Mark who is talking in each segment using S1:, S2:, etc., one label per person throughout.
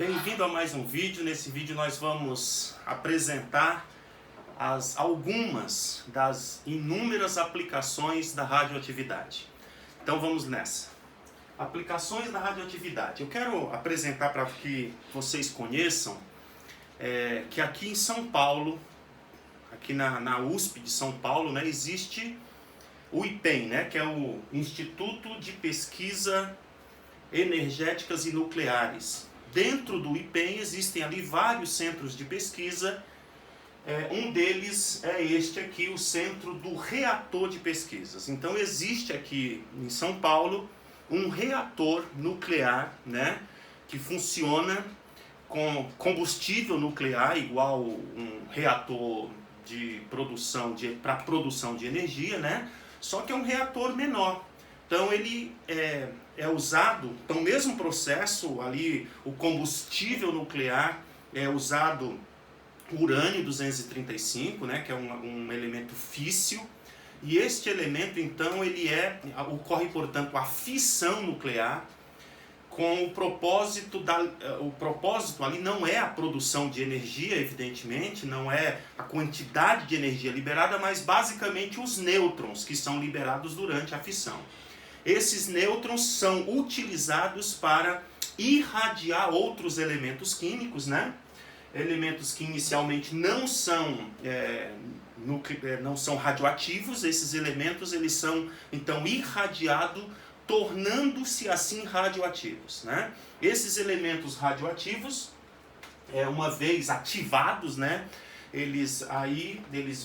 S1: Bem-vindo a mais um vídeo. Nesse vídeo nós vamos apresentar algumas das inúmeras aplicações da radioatividade. Então vamos nessa. Aplicações da radioatividade. Eu quero apresentar para que vocês conheçam que aqui em São Paulo, aqui na USP de São Paulo, né, existe o IPEM, né, que é o Instituto de Pesquisa Energéticas e Nucleares. Dentro do IPEM existem ali vários centros de pesquisa. Um deles é este aqui, o Centro do Reator de Pesquisas. Então existe aqui em São Paulo um reator nuclear, né, que funciona com combustível nuclear, igual um reator de produção para produção de energia, né, só que é um reator menor. Então ele é usado, então o mesmo processo ali, o combustível nuclear é usado urânio-235, né, que é um elemento físsil, e este elemento então ocorre, portanto, a fissão nuclear com o propósito o propósito ali não é a produção de energia, evidentemente, não é a quantidade de energia liberada, mas basicamente os nêutrons que são liberados durante a fissão. Esses nêutrons são utilizados para irradiar outros elementos químicos, né? Elementos que inicialmente não são radioativos. Esses elementos eles são então irradiados, tornando-se assim radioativos, né? Esses elementos radioativos, uma vez ativados, né, eles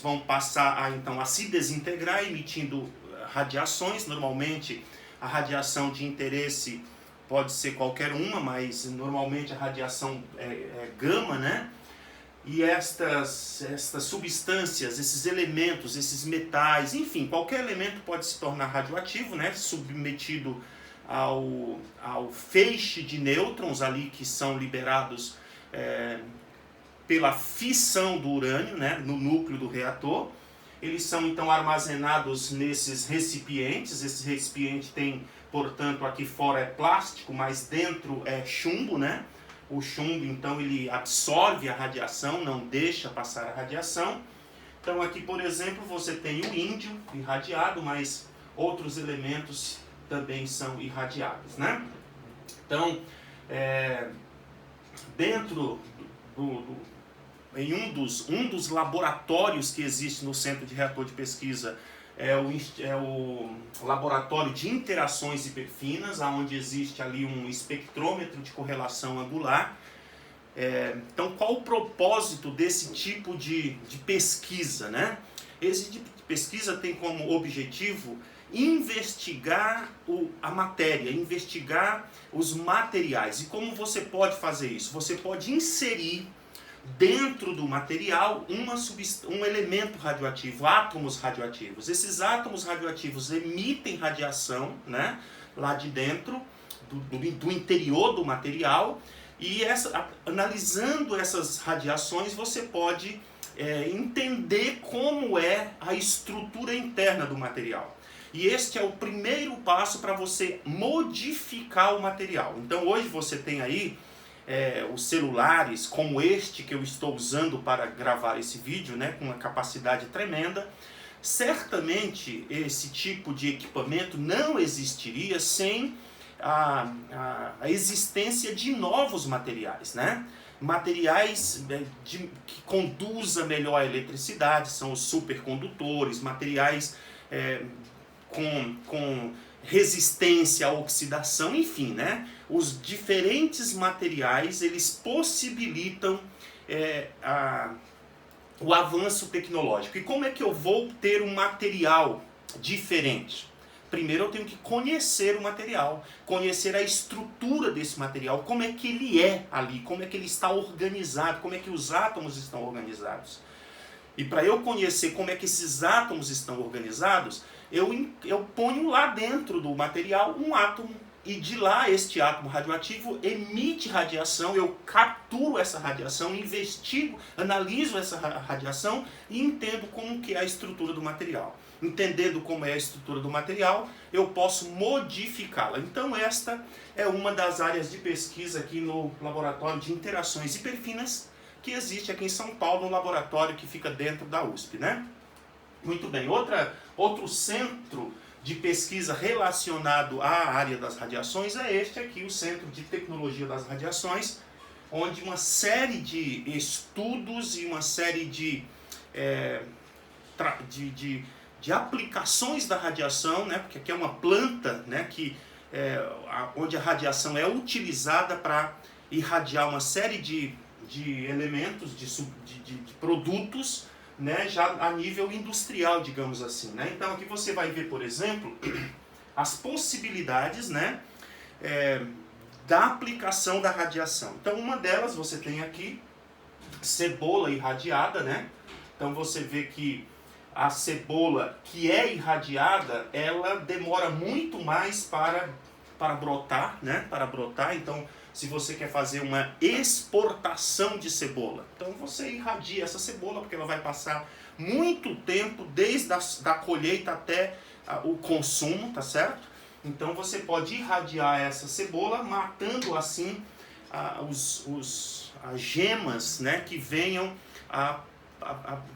S1: vão passar a se desintegrar, emitindo radiações. Normalmente a radiação de interesse pode ser qualquer uma, mas normalmente a radiação é gama, né? E estas substâncias, esses elementos, esses metais, enfim, qualquer elemento pode se tornar radioativo, né? Submetido ao feixe de nêutrons ali que são liberados pela fissão do urânio, né, no núcleo do reator. Eles são então armazenados nesses recipientes. Esse recipiente tem, portanto, aqui fora é plástico, mas dentro é chumbo, né? O chumbo então ele absorve a radiação, não deixa passar a radiação. Então aqui, por exemplo, você tem o índio irradiado, mas outros elementos também são irradiados, né? Então, dentro em um dos laboratórios que existe no Centro de Reator de Pesquisa é o laboratório de interações hiperfinas, onde existe ali um espectrômetro de correlação angular. Então, qual o propósito desse tipo de pesquisa, né? Esse tipo de pesquisa tem como objetivo investigar a matéria, investigar os materiais. E como você pode fazer isso? Você pode inserir dentro do material um elemento radioativo, átomos radioativos. Esses átomos radioativos emitem radiação, né, lá de dentro, do interior do material, e analisando essas radiações você pode entender como é a estrutura interna do material. E este é o primeiro passo para você modificar o material. Então hoje você tem aí os celulares como este que eu estou usando para gravar esse vídeo, né, com uma capacidade tremenda. Certamente esse tipo de equipamento não existiria sem a existência de novos materiais, né? Materiais que conduzam melhor a eletricidade, são os supercondutores, materiais com resistência à oxidação, enfim, né? Os diferentes materiais, eles possibilitam o avanço tecnológico. E como é que eu vou ter um material diferente? Primeiro eu tenho que conhecer o material, conhecer a estrutura desse material, como é que ele é ali, como é que ele está organizado, como é que os átomos estão organizados. E para eu conhecer como é que esses átomos estão organizados, eu ponho lá dentro do material um átomo, e de lá este átomo radioativo emite radiação. Eu capturo essa radiação, investigo, analiso essa radiação e entendo como que é a estrutura do material. entendendo como é a estrutura do material, eu posso modificá-la. Então esta é uma das áreas de pesquisa aqui no Laboratório de Interações Hiperfinas, que existe aqui em São Paulo, um laboratório que fica dentro da USP, né? Muito bem, outro centro de pesquisa relacionado à área das radiações é este aqui, o Centro de Tecnologia das Radiações, onde uma série de estudos e uma série de aplicações da radiação, né, porque aqui é uma planta, né, onde a radiação é utilizada para irradiar uma série de elementos, de produtos, né, já a nível industrial, digamos assim, né? Então aqui você vai ver, por exemplo, as possibilidades, né, da aplicação da radiação. Então uma delas você tem aqui cebola irradiada, né? Então você vê que a cebola que é irradiada, ela demora muito mais para brotar, né? Para brotar. Então, se você quer fazer uma exportação de cebola, então você irradia essa cebola, porque ela vai passar muito tempo desde da colheita até o consumo, tá certo? Então você pode irradiar essa cebola, matando assim as gemas, né, que venham a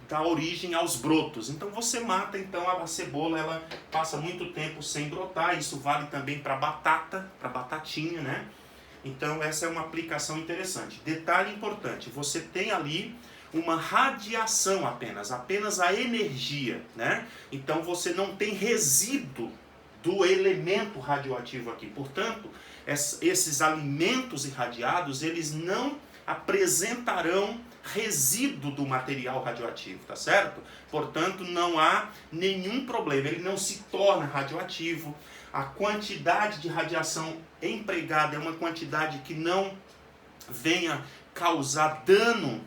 S1: dar origem aos brotos. Então você mata então a cebola, ela passa muito tempo sem brotar. Isso vale também para batata, para batatinha, né? Então essa é uma aplicação interessante. Detalhe importante, você tem ali uma radiação apenas a energia, né? Então você não tem resíduo do elemento radioativo aqui. Portanto, esses alimentos irradiados, eles não apresentarão resíduo do material radioativo, tá certo? Portanto, não há nenhum problema, ele não se torna radioativo. A quantidade de radiação empregada é uma quantidade que não venha causar dano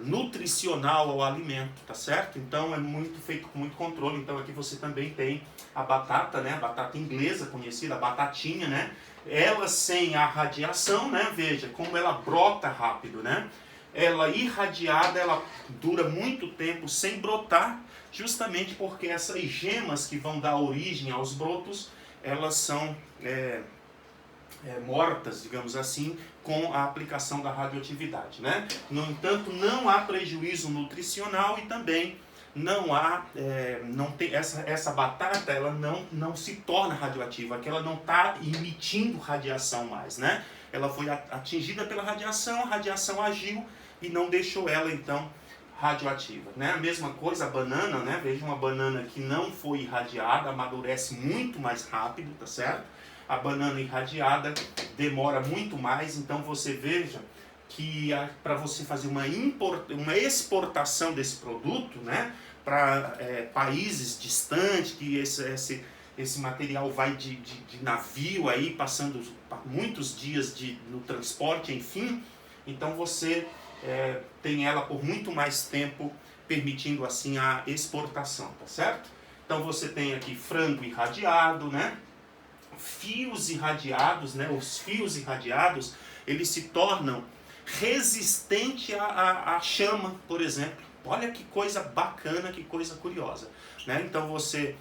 S1: nutricional ao alimento, tá certo? Então é feito com muito controle. Então aqui você também tem a batata, né? A batata inglesa conhecida, a batatinha, né? Ela sem a radiação, né? Veja como ela brota rápido, né? Ela irradiada, ela dura muito tempo sem brotar, justamente porque essas gemas que vão dar origem aos brotos, elas são mortas, digamos assim, com a aplicação da radioatividade, né? No entanto, não há prejuízo nutricional e também não tem essa batata, ela não se torna radioativa, que ela não está emitindo radiação mais, né? Ela foi atingida pela radiação, a radiação agiu e não deixou ela então radioativa, né? A mesma coisa a banana, né? Veja, uma banana que não foi irradiada amadurece muito mais rápido, tá certo? A banana irradiada demora muito mais, então você veja que para você fazer uma exportação desse produto, né, para países distantes, que esse material vai de navio aí, passando muitos dias no transporte, enfim, então você tem ela por muito mais tempo, permitindo assim a exportação, tá certo? Então você tem aqui frango irradiado, né? Fios irradiados, né? Os fios irradiados, eles se tornam resistentes à chama, por exemplo. Olha que coisa bacana, que coisa curiosa, né? Então você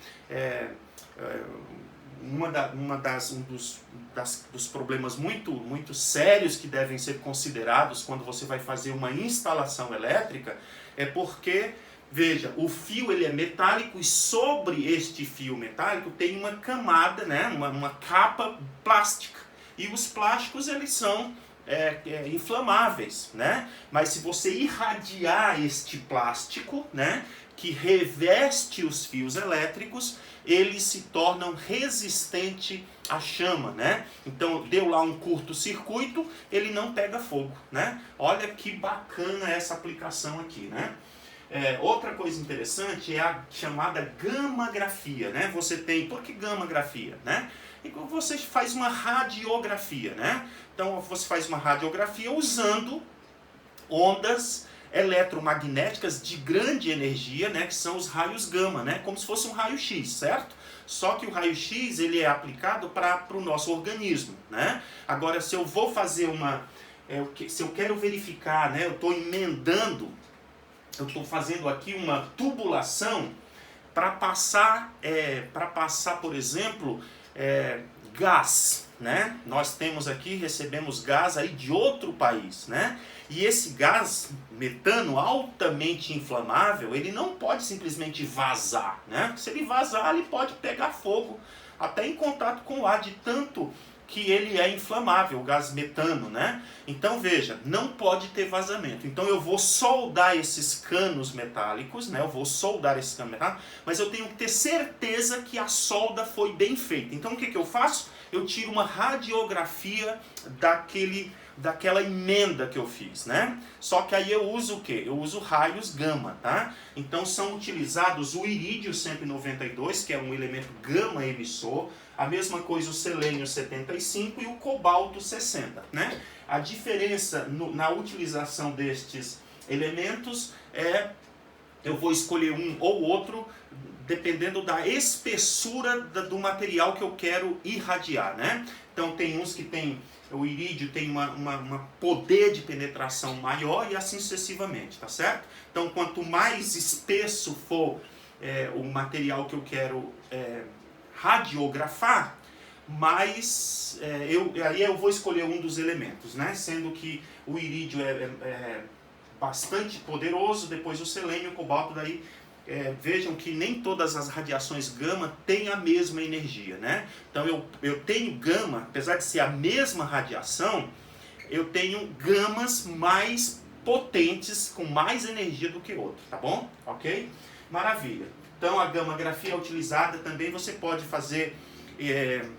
S1: dos problemas muito sérios que devem ser considerados quando você vai fazer uma instalação elétrica é porque, veja, o fio ele é metálico e sobre este fio metálico tem uma camada, né, uma capa plástica. E os plásticos eles são inflamáveis, né? Mas se você irradiar este plástico, né, que reveste os fios elétricos, eles se tornam resistentes à chama, né? Então deu lá um curto-circuito, ele não pega fogo, né? Olha que bacana essa aplicação aqui, né? Outra coisa interessante é a chamada gammagrafia, né? Você tem, por que gammagrafia, né? E você faz uma radiografia, né? Então você faz uma radiografia usando ondas eletromagnéticas de grande energia, né, que são os raios gama, né, como se fosse um raio-x, certo? Só que o raio-x ele é aplicado para o nosso organismo, né? Agora, se eu vou fazer se eu quero verificar, né, eu estou emendando, eu estou fazendo aqui uma tubulação para passar, por exemplo, gás, né? Nós temos aqui, recebemos gás aí de outro país, né? E esse gás metano altamente inflamável, ele não pode simplesmente vazar, né? Se ele vazar, ele pode pegar fogo, até em contato com o ar, de tanto que ele é inflamável, o gás metano, né? Então veja, não pode ter vazamento. Então eu vou soldar esses canos metálicos, né? Eu vou soldar esses canos metálicos, mas eu tenho que ter certeza que a solda foi bem feita. Então o que eu faço? Eu tiro uma radiografia daquela emenda que eu fiz, né? Só que aí eu uso o quê? Eu uso raios gama, tá? Então são utilizados o irídio 192, que é um elemento gama emissor, a mesma coisa o selênio 75 e o cobalto 60, né? A diferença na utilização destes elementos eu vou escolher um ou outro dependendo da espessura do material que eu quero irradiar, né? Então tem uns que tem, o irídio tem uma poder de penetração maior e assim sucessivamente, tá certo? Então quanto mais espesso for o material que eu quero radiografar, mas aí eu vou escolher um dos elementos, né? Sendo que o irídio é bastante poderoso, depois o selênio e o cobalto, daí vejam que nem todas as radiações gama têm a mesma energia, né? Então eu tenho gama, apesar de ser a mesma radiação, eu tenho gamas mais potentes, com mais energia do que outro, tá bom? Ok? Maravilha. Então a gammagrafia é utilizada também, você pode fazer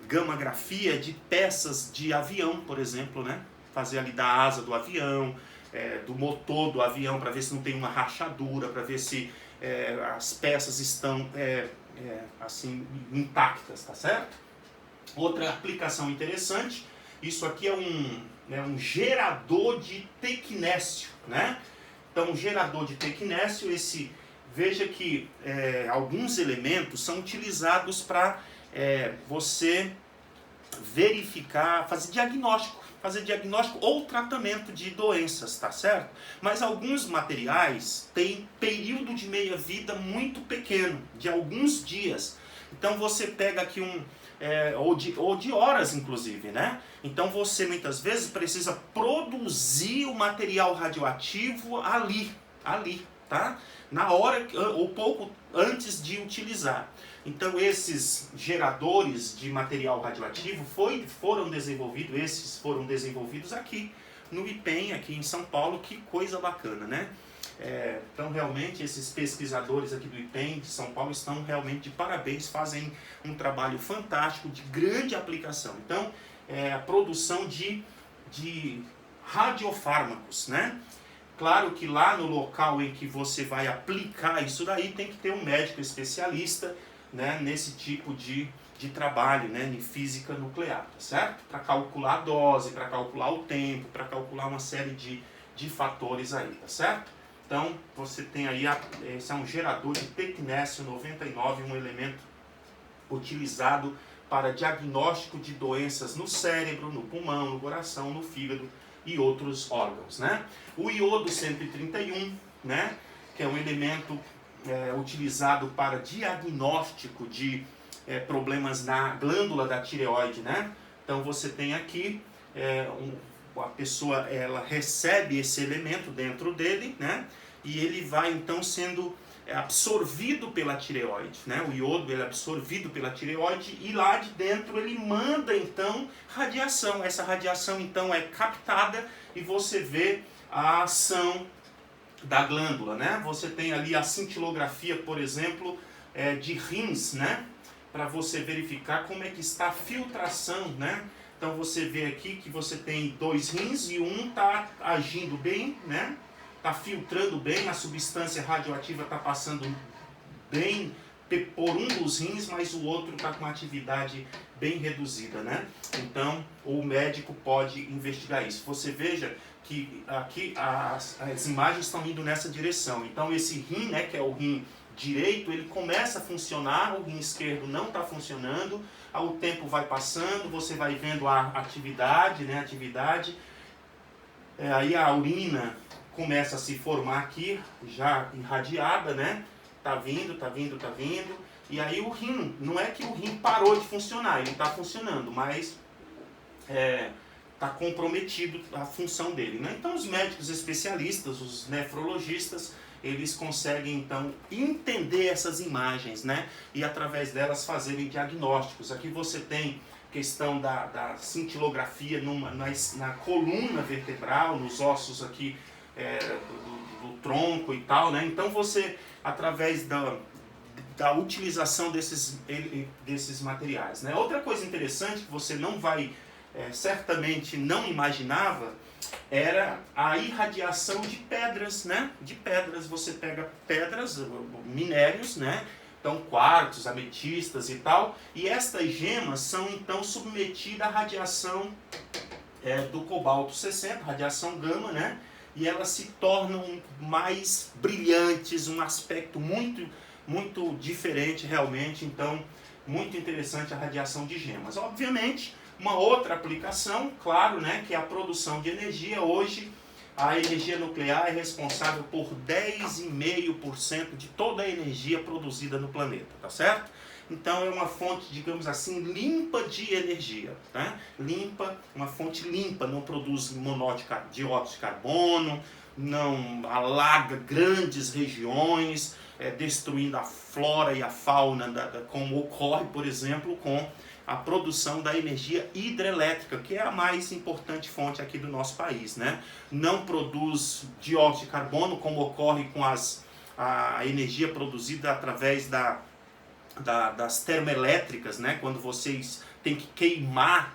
S1: gammagrafia de peças de avião, por exemplo, né? Fazer ali da asa do avião, do motor do avião, para ver se não tem uma rachadura, para ver se as peças estão assim intactas, tá certo? Outra aplicação interessante, isso aqui é um gerador de tecnésio, né? Então, um gerador de tecnésio, veja que alguns elementos são utilizados para você verificar, fazer diagnóstico ou tratamento de doenças, tá certo? Mas alguns materiais têm período de meia-vida muito pequeno, de alguns dias. Então você pega aqui ou de horas inclusive, né? Então você muitas vezes precisa produzir o material radioativo ali, tá? Na hora ou pouco antes de utilizar. Então esses geradores de material radioativo foram desenvolvidos aqui no IPEM, aqui em São Paulo. Que coisa bacana, né? Então realmente esses pesquisadores aqui do IPEM de São Paulo estão realmente de parabéns, fazem um trabalho fantástico, de grande aplicação. Então a produção de radiofármacos, né? Claro que lá no local em que você vai aplicar isso daí tem que ter um médico especialista, né, nesse tipo de trabalho, né, em física nuclear, tá certo? Para calcular a dose, para calcular o tempo, para calcular uma série de fatores aí, tá certo? Então você tem aí, esse é um gerador de tecnésio 99, um elemento utilizado para diagnóstico de doenças no cérebro, no pulmão, no coração, no fígado e outros órgãos, né? O iodo 131, né, que é um elemento utilizado para diagnóstico de problemas na glândula da tireoide, né? Então você tem aqui a pessoa ela recebe esse elemento dentro dele, né? E ele vai então sendo absorvido pela tireoide, né? O iodo ele é absorvido pela tireoide e lá de dentro ele manda então radiação. Essa radiação então é captada e você vê a ação da glândula, né? Você tem ali a cintilografia, por exemplo, de rins, né? Para você verificar como é que está a filtração, né? Então você vê aqui que você tem 2 rins e um está agindo bem, né? Está filtrando bem, a substância radioativa está passando bem por um dos rins, mas o outro está com atividade bem reduzida, né? Então o médico pode investigar isso. Você veja que aqui as imagens estão indo nessa direção. Então esse rim, né, que é o rim direito, ele começa a funcionar, o rim esquerdo não está funcionando, o tempo vai passando, você vai vendo a atividade, né, aí a urina começa a se formar aqui, já irradiada, né, tá vindo, tá vindo, tá vindo. E aí o rim, não é que o rim parou de funcionar, ele está funcionando, mas está comprometido a função dele, né? Então os médicos especialistas, os nefrologistas, eles conseguem então entender essas imagens, né? E através delas fazerem diagnósticos. Aqui você tem questão da cintilografia na coluna vertebral, nos ossos aqui do tronco e tal, né? Então você, através da utilização desses materiais, né? Outra coisa interessante que você não vai, certamente não imaginava, era a irradiação de pedras, né? De pedras, você pega pedras, minérios, né? Então quartos, ametistas e tal, e estas gemas são então submetidas à radiação do cobalto 60, radiação gama, né? E elas se tornam mais brilhantes, um aspecto muito, muito diferente realmente, então muito interessante a radiação de gemas. Obviamente, uma outra aplicação, claro, né, que é a produção de energia. Hoje, a energia nuclear é responsável por 10,5% de toda a energia produzida no planeta, tá certo? Então é uma fonte, digamos assim, limpa de energia, tá? Limpa, uma fonte limpa, não produz dióxido de carbono, não alaga grandes regiões, destruindo a flora e a fauna, como ocorre, por exemplo, com a produção da energia hidrelétrica, que é a mais importante fonte aqui do nosso país, né? Não produz dióxido de carbono, como ocorre com a energia produzida através das termoelétricas, né? Quando vocês têm que queimar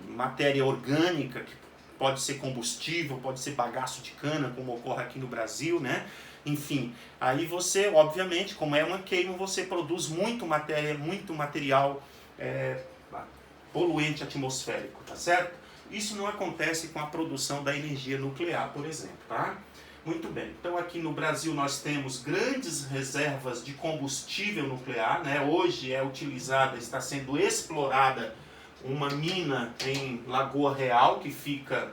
S1: matéria orgânica, que pode ser combustível, pode ser bagaço de cana, como ocorre aqui no Brasil, né? Enfim, aí você, obviamente, como é uma queima, você produz muito material poluente atmosférico, tá certo? Isso não acontece com a produção da energia nuclear, por exemplo, tá? Muito bem, então aqui no Brasil nós temos grandes reservas de combustível nuclear, né? Hoje está sendo explorada uma mina em Lagoa Real, que fica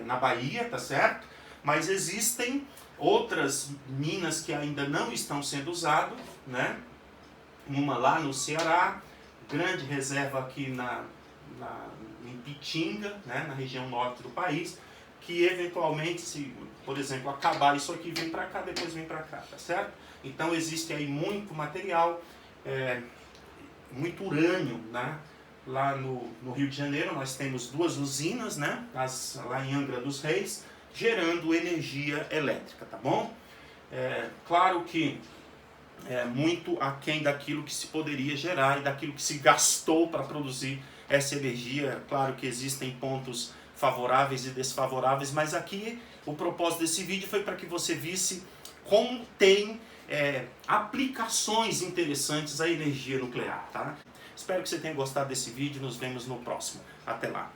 S1: na Bahia, tá certo? Mas existem outras minas que ainda não estão sendo usadas, né? Uma lá no Ceará, grande reserva aqui em Pitinga, né? Na região norte do país, que eventualmente, se, por exemplo, acabar isso aqui, vem para cá, depois vem para cá, tá certo? Então existe aí muito material, muito urânio, né? Lá no Rio de Janeiro nós temos 2 usinas, né? Lá em Angra dos Reis, gerando energia elétrica, tá bom? Claro que é muito aquém daquilo que se poderia gerar e daquilo que se gastou para produzir essa energia. Claro que existem pontos favoráveis e desfavoráveis, mas aqui o propósito desse vídeo foi para que você visse como tem aplicações interessantes à energia nuclear, tá? Espero que você tenha gostado desse vídeo, nos vemos no próximo. Até lá!